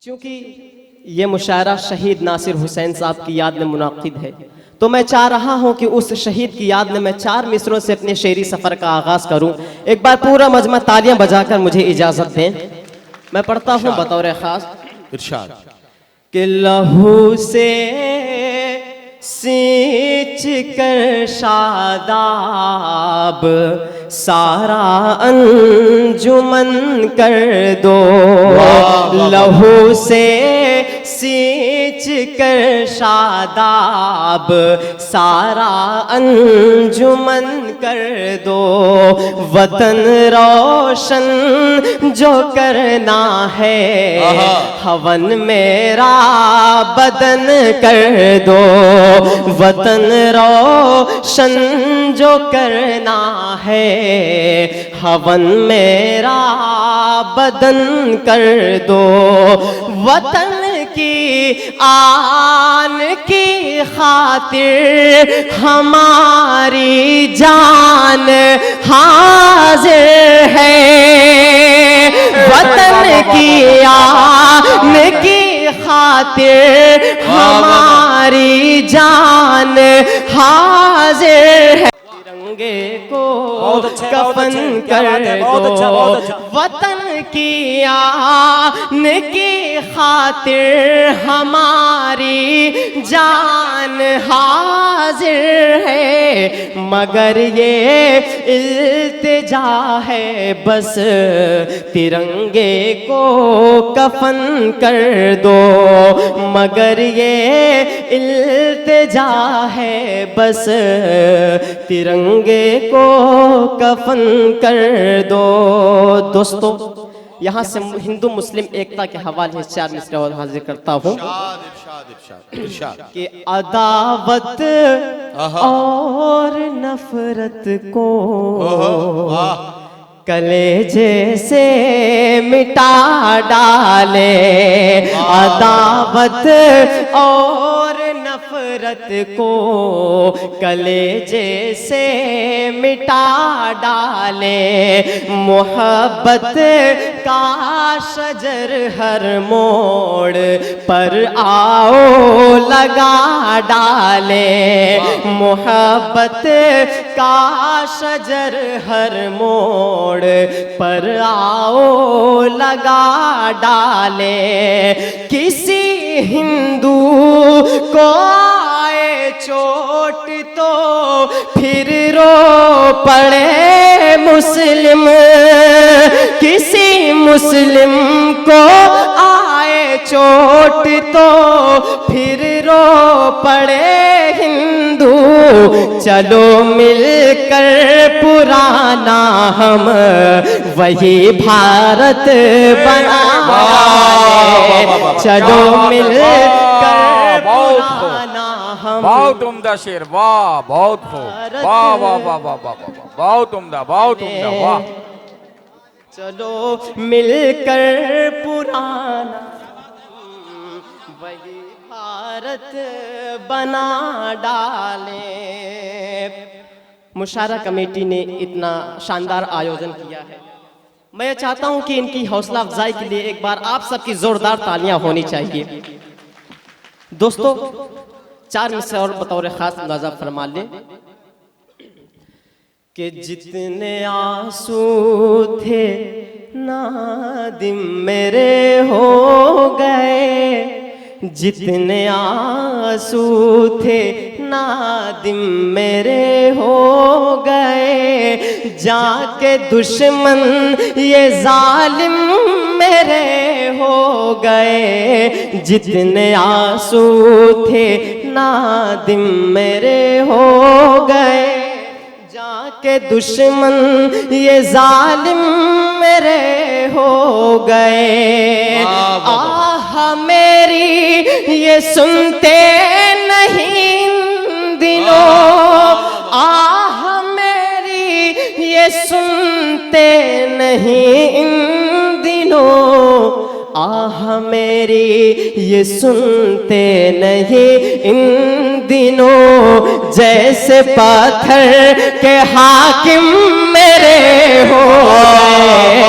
چونکہ یہ مشاعرہ شہید ناصر حسین صاحب کی یاد میں منعقد ہے تو میں چاہ رہا ہوں کہ اس شہید کی یاد میں 4 مصروں سے اپنے شعری سفر کا آغاز کروں۔ ایک بار پورا مجمع تالیاں بجا کر مجھے اجازت دیں۔ میں پڑھتا ہوں بطور خاص۔ ارشاد کہ لہو سے سینچ کر شاداب سارا انجمن کر دو، لہو سے سینچ کر شاداب سارا انجمن کر دو، وطن روشن جو کرنا ہے ہون میرا بدن کر دو، وطن روشن جو کرنا ہے ہون میرا بدن کر دو، وطن کی آن کی خاطر ہماری جان حاضر ہے، وطن کی آن کی خاطر ہماری جان حاضر ہے، ترنگے کو کفن کر دو، وطن کی آن کی خاطر ہماری جان حاضر ہے، مگر یہ التجا ہے بس ترنگے کو کفن کر دو، مگر یہ التجا ہے بس ترنگے کو کفن کر دو۔ دوستو یہاں سے ہندو مسلم ایکتا کے حوالے سے 4 مصرے اور حاضر کرتا ہوں کہ عداوت اور نفرت کو کلیجے سے مٹا ڈالے، عداوت اور نفرت کو کلیجے سے مٹا ڈالے، محبت کا شجر ہر موڑ پر آؤ لگا ڈالے، محبت کا شجر ہر موڑ پر آؤ لگا ڈالے، کسی ہندو کو آئے چوٹ تو پھر رو پڑے مسلم، کسی مسلم کو آئے چوٹ تو پھر رو پڑے ہندو، چلو مل کر پرانا ہم وہی بھارت بنائیں، چلو مل کر پرانا ہم، بہت عمدہ شعر، واہ بہت خوب، واہ واہ واہ واہ واہ، بہت عمدہ بہت عمدہ، واہ، چلو مل کر پرانا وہی بھارت بنا ڈالیں۔ مشاعرہ کمیٹی نے اتنا شاندار آیوجن کیا ہے، میں چاہتا ہوں کہ ان کی حوصلہ افزائی کے لیے ایک بار آپ سب کی زوردار تالیاں ہونی چاہیے۔ دوستو 4 مصرے اور بطور خاص اندازہ فرما لیں کہ جتنے آنسو تھے نادم میرے ہو گئے، جتنے آنسو تھے نادم میرے ہو گئے، جا کے دشمن یہ ظالم میرے ہو گئے، جتنے آنسو تھے نادم میرے ہو گئے، جا کے دشمن یہ ظالم میرے ہو گئے، آہ میری یہ سنتے نہیں ان دنوں، آہ میری یہ سنتے نہیں ان دنوں، آہ میری یہ سنتے نہیں ان دنوں، جیسے پتھر کے حاکم میرے ہو گئے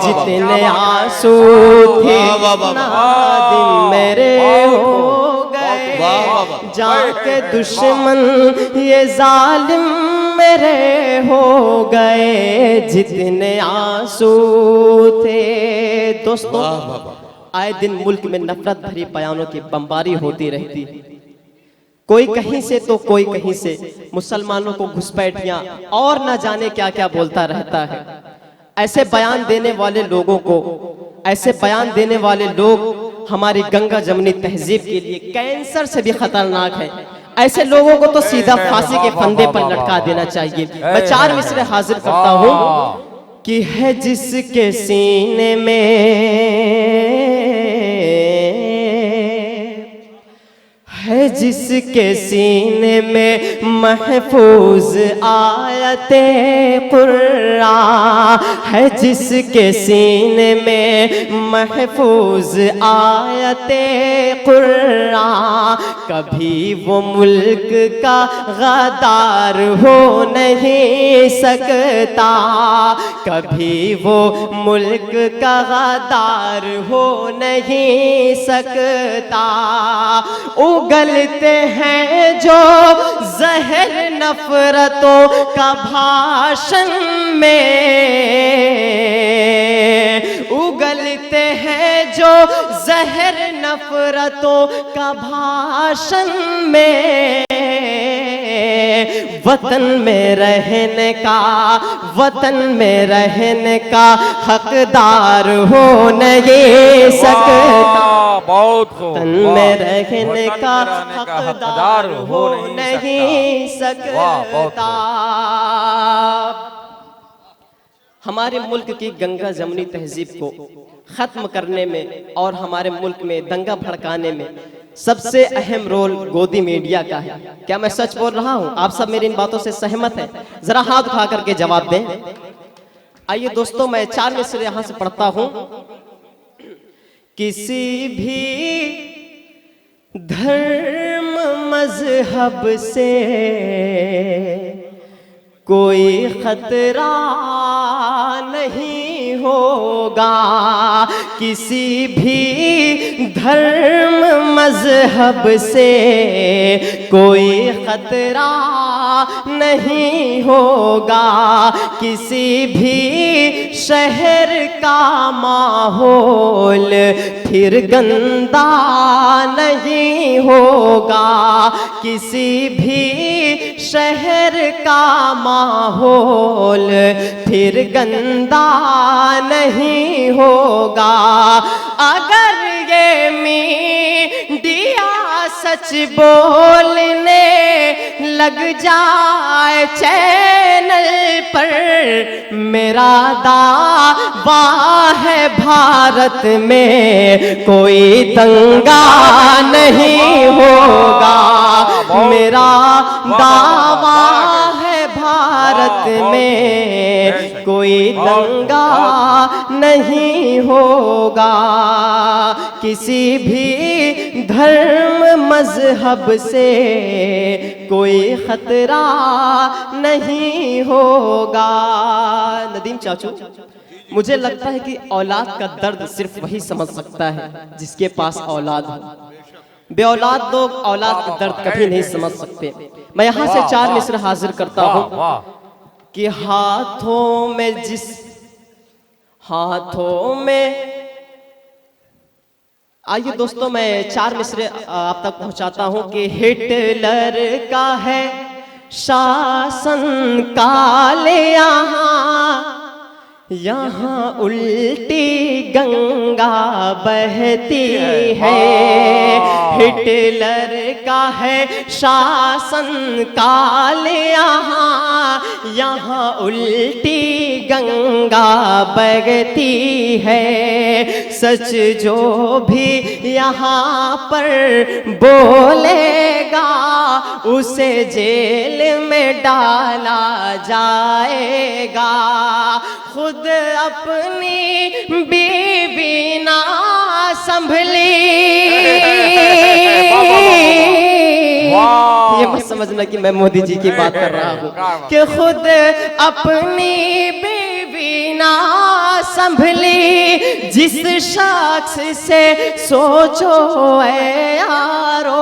جتنے آنسو تھے نادم میرے ہو گئے جان کے دشمن یہ ظالم میرے ہو گئے جتنے آنسو تھے۔ دوستو آئے دن ملک میں نفرت بھری بیانوں کی بمباری ہوتی رہتی، کوئی کہیں سے تو کوئی کہیں سے مسلمانوں کو گھسپیٹیاں اور نہ جانے کیا کیا بولتا رہتا ہے۔ ایسے بیان دینے والے لوگوں کو، ایسے بیان دینے والے لوگ ہماری گنگا جمنی تہذیب کے لیے کینسر سے بھی خطرناک ہے۔ ایسے لوگوں کو تو سیدھا پھانسی کے پھندے پر لٹکا دینا چاہیے۔ میں 4 مصرے حاضر کرتا ہوں کہ ہے جس کے سینے میں، ہے جس کے سینے میں محفوظ آیت قرآن، ہے جس کے سینے میں محفوظ آیت قرآن، کبھی وہ ملک کا غدار ہو نہیں سکتا، کبھی وہ ملک کا غدار ہو نہیں سکتا۔ اگلتے ہیں جو زہر نفرتوں کا بھاشن میں، اگلتے ہیں جو زہر نفرتوں کا بھاشن میں، وطن میں رہنے کا، وطن میں رہنے کا حقدار ہو نہیں سکتا، بہت خوب، وطن میں رہنے کا حقدار ہو نہیں سکتا۔ ہمارے ملک کی گنگا جمنی تہذیب کو ختم کرنے میں اور ہمارے ملک میں دنگا بھڑکانے میں سب سے اہم رول گودی میڈیا کا ہے۔ کیا میں سچ بول رہا ہوں؟ آپ سب میری ان باتوں سے سہمت ہیں؟ ذرا ہاتھ اٹھا کر کے جواب دیں۔ آئیے دوستو میں 4 مصرے یہاں سے پڑھتا ہوں۔ کسی بھی دھرم مذہب سے کوئی خطرہ نہیں ہوگا، کسی بھی دھرم مذہب سے کوئی خطرہ نہیں ہوگا، کسی بھی شہر کا ماحول پھر گندا نہیں ہوگا، کسی بھی شہر کا ماحول پھر گندا نہیں ہوگا۔ اگر یہ میڈیا سچ بولنے لگ جائے چینل پر، میرا دعویٰ ہے بھارت میں کوئی دنگا نہیں ہوگا، میرا دعویٰ ہے بھارت میں کوئی دنگا نہیں ہوگا، کسی بھی دھرم مذہب سے کوئی خطرہ نہیں ہوگا۔ ندیم چاچو، مجھے لگتا ہے کہ اولاد کا درد صرف وہی سمجھ سکتا ہے جس کے پاس اولاد ہو، بے اولاد لوگ اولاد کا درد کبھی نہیں سمجھ سکتے۔ میں یہاں سے 4 مصرے حاضر کرتا ہوں کہ ہاتھوں میں جس ہاتھوں میں، آئیے دوستو میں 4 مصرے آپ تک پہنچاتا ہوں کہ ہٹلر کا ہے شاسن کال یہاں، یہاں الٹی گنگا بہتی ہے، ہٹلر کا ہے شاسن کال یہاں، یہاں الٹی گنگا بہتی ہے، سچ جو بھی یہاں پر بولے گا اسے جیل میں ڈالا جائے گا، خود اپنی بیوی نہ سنبھلی، یہ سمجھنا کہ میں مودی جی کی بات کر رہا ہوں کہ خود اپنی بیوی نہ سنبھلی جس شخص سے سوچو اے یارو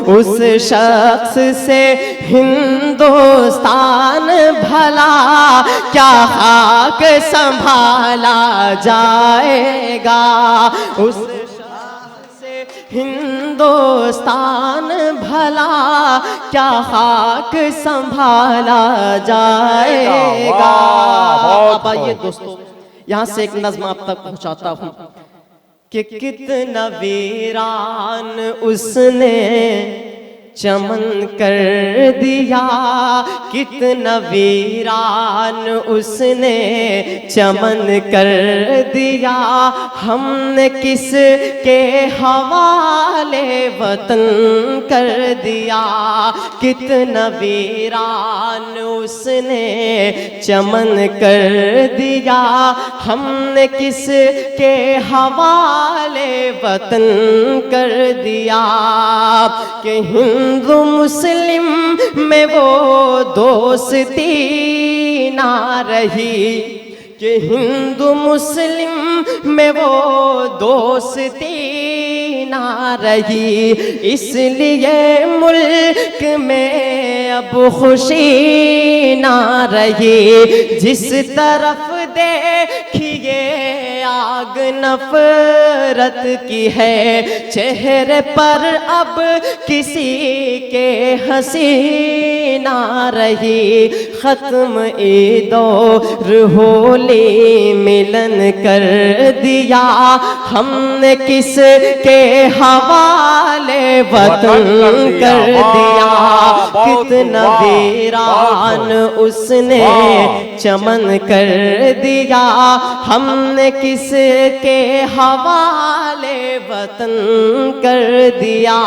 اس شخص سے ہندوستان بھلا کیا خاک سنبھالا جائے گا اس شخص سے ہندوستان بھلا کیا خاک سنبھالا جائے گا اب آئیے دوستو یہاں سے ایک نظم آپ تک پہنچاتا ہوں کہ کتنا ویران اس نے چمن کر دیا کتنا ویران اس نے چمن کر دیا ہم نے کس کے حوالے وطن کر دیا کتنا ویران اس نے چمن کر دیا ہم نے کس کے حوالے وطن کر دیا کہ ہندو مسلم میں وہ دوستی نہ رہی کہ ہندو مسلم میں وہ دوستی نہ رہی اس لیے ملک میں اب خوشی نہ رہی جس طرف دیکھیے آگ نفرت کی ہے چہرے پر اب کسی کے ہنسی نہ رہی ختم عید اور ہولی ملن کر دیا ہم نے کس کے حوالے وطن کر دیا کتنا ویران اس نے چمن کر دیا ہم نے کس کے حوالے وطن کر دیا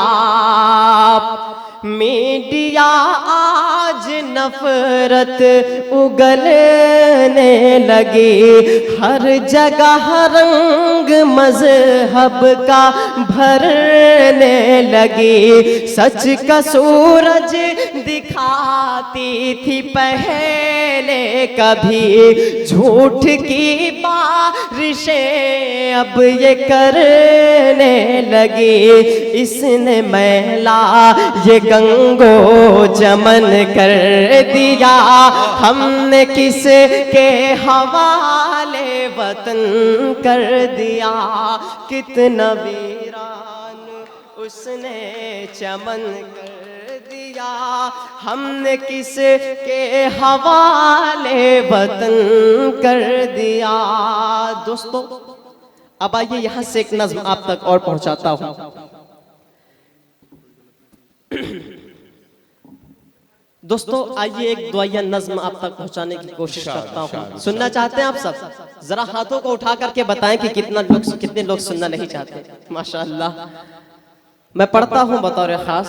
میڈیا آج نفرت اگلنے لگی ہر جگہ رنگ مذہب کا بھرنے لگی سچ کا سورج دکھاتی تھی پہلے کبھی جھوٹ کی بارشیں اب یہ کرنے لگی اس نے میلا یہ گنگو جمن کر دیا ہم نے کس کے حوالے وطن کر دیا کتنا ویران اس نے چمن کر دیا ہم نے کس کے حوالے وطن کر دیا دوستو اب آئیے یہاں سے ایک نظم آپ تک اور پہنچاتا ہوں دوستو آئیے ایک دعائیہ نظم آپ تک پہنچانے کی کوشش کرتا ہوں سننا چاہتے ہیں آپ سب ذرا ہاتھوں کو اٹھا کر کے بتائیں کہ کتنے لوگ سننا نہیں چاہتے ماشاءاللہ میں پڑھتا ہوں بطور خاص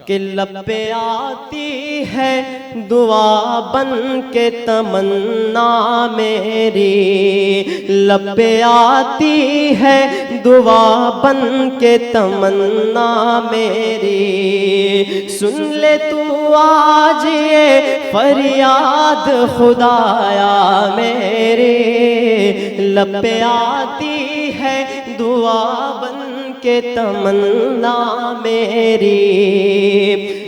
کہ لب پہ آتی ہے دعا بن کے تمنا میری لب پہ آتی ہے دعا بن کے تمنا میری سن لے تو آج یہ فریاد خدایا میری لب پہ آتی ہے دعا بن کہ تمنا میری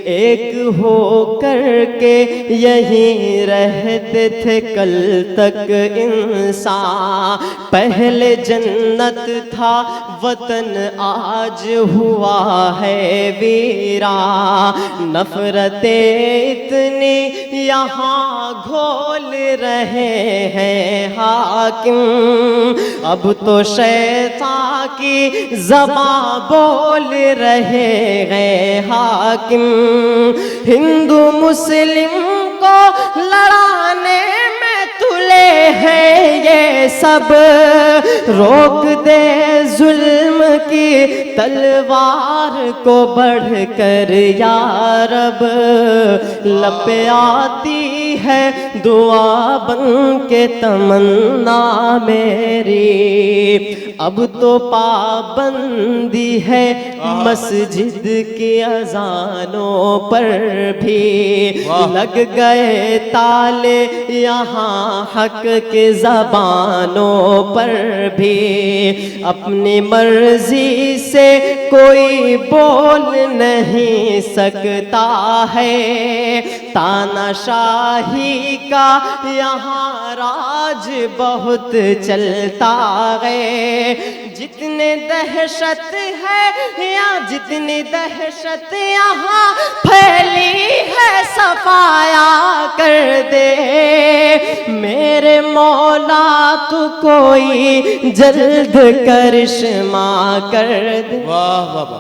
ایک ہو کر کے یہیں رہتے تھے کل تک انسان پہلے جنت تھا وطن آج ہوا ہے ویران نفرتیں اتنی یہاں گھول رہے ہیں حاکم اب تو شیطان کی زبان بول رہے ہیں حاکم ہندو مسلم کو لڑانے میں تلے ہیں یہ سب روک دے ظلم کی تلوار کو بڑھ کر یا رب لب پہ آتی ہے دعا بن کے تمنا میری، اب تو پابندی ہے مسجد کی اذانوں پر بھی، لگ گئے تالے یہاں حق کے زبانوں پر بھی، اپنی مرضی سے کوئی بول نہیں سکتا ہے، تانا شاہی کا یہاں راج بہت چلتا ہے، جتنے دہشت ہے یا جتنی دہشت یہاں پھیلی ہے صفایا کر دے، میرے مولا تو کوئی جلد کرشمہ کر دے۔ واہ واہ واہ